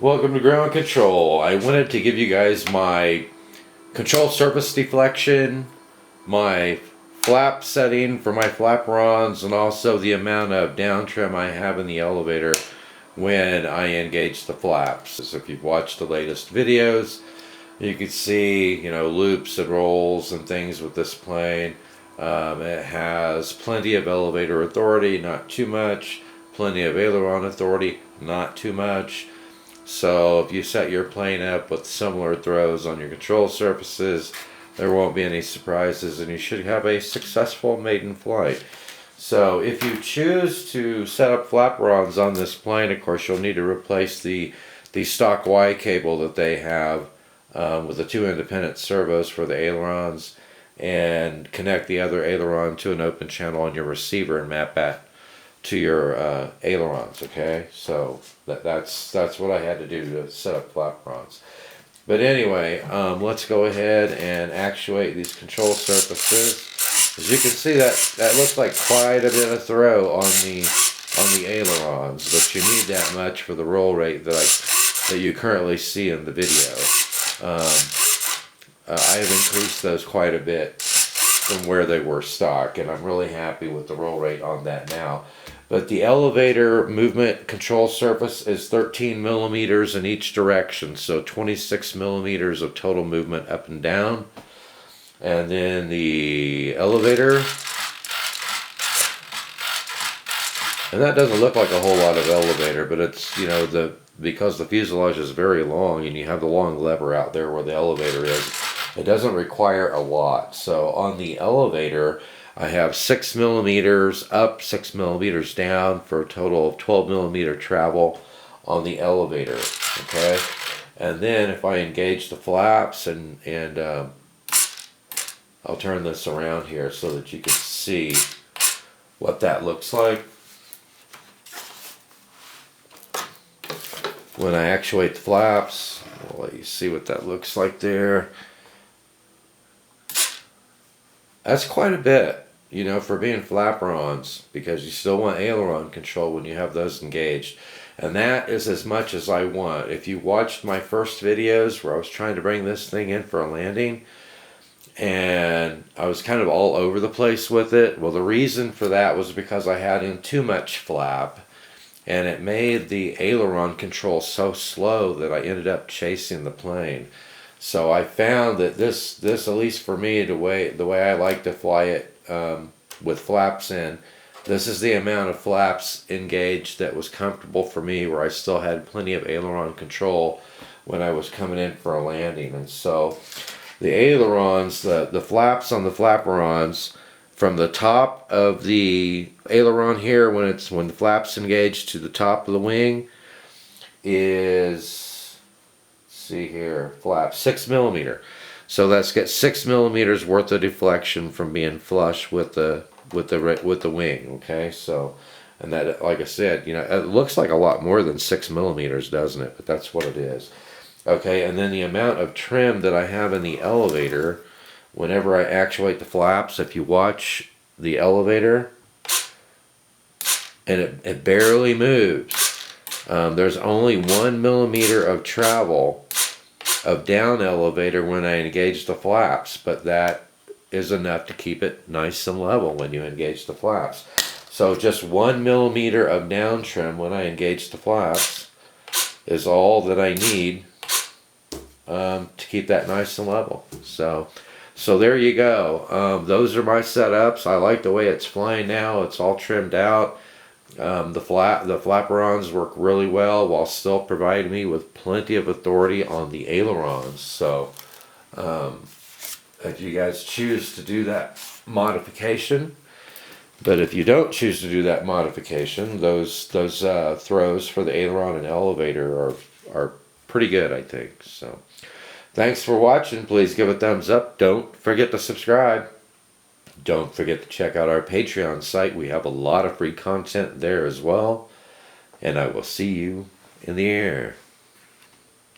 Welcome to Ground Control. I wanted to give you guys my control surface deflection, my flap setting for my flaperons, and also the amount of down trim I have in the elevator when I engage the flaps. So if you've watched the latest videos, you can see, loops and rolls and things with this plane. It has plenty of elevator authority, not too much. Plenty of aileron authority, not too much. So if you set your plane up with similar throws on your control surfaces, there won't be any surprises, and you should have a successful maiden flight. So if you choose to set up flaperons on this plane, of course you'll need to replace the stock Y cable that they have with the two independent servos for the ailerons, and connect the other aileron to an open channel on your receiver and map that to your ailerons. Okay, so that's what I had to do to set up flaperons. But anyway, let's go ahead and actuate these control surfaces. As you can see, that looks like quite a bit of throw on the ailerons, but you need that much for the roll rate that you currently see in the video. I have increased those quite a bit from where they were stock, and I'm really happy with the roll rate on that now. But the elevator movement control surface is 13 millimeters in each direction, so 26 millimeters of total movement up and down. And then the elevator, and that doesn't look like a whole lot of elevator, but it's, because the fuselage is very long and you have the long lever out there where the elevator is, it doesn't require a lot. So on the elevator, I have 6 millimeters up, 6 millimeters down, for a total of 12 millimeter travel on the elevator. Okay, and then if I engage the flaps, and I'll turn this around here so that you can see what that looks like. When I actuate the flaps, I'll let you see what that looks like there. That's quite a bit, for being flaperons, because you still want aileron control when you have those engaged. And that is as much as I want. If you watched my first videos where I was trying to bring this thing in for a landing, and I was kind of all over the place with it, well, the reason for that was because I had in too much flap, and it made the aileron control so slow that I ended up chasing the plane. So I found that this at least for me, the way I like to fly it with flaps in, this is the amount of flaps engaged that was comfortable for me, where I still had plenty of aileron control when I was coming in for a landing. And so the ailerons, the flaps on the flaperons, from the top of the aileron here, when the flaps engaged to the top of the wing, is, see here, flap 6 millimeter. So that's got 6 millimeters worth of deflection from being flush with the wing. Okay, so, and that, like I said, it looks like a lot more than 6 millimeters, doesn't it? But that's what it is. Okay, and then the amount of trim that I have in the elevator, whenever I actuate the flaps, if you watch the elevator, and it barely moves. There's only 1 millimeter of travel of down elevator when I engage the flaps, but that is enough to keep it nice and level when you engage the flaps. So just 1 millimeter of down trim when I engage the flaps is all that I need to keep that nice and level. So there you go. Those are my setups. I like the way it's flying now. It's all trimmed out. The flaperons work really well while still providing me with plenty of authority on the ailerons. So if you guys choose to do that modification, but if you don't choose to do that modification, those throws for the aileron and elevator are pretty good, I think. So thanks for watching. Please give a thumbs up. Don't forget to subscribe. Don't forget to check out our Patreon site. We have a lot of free content there as well. And I will see you in the air.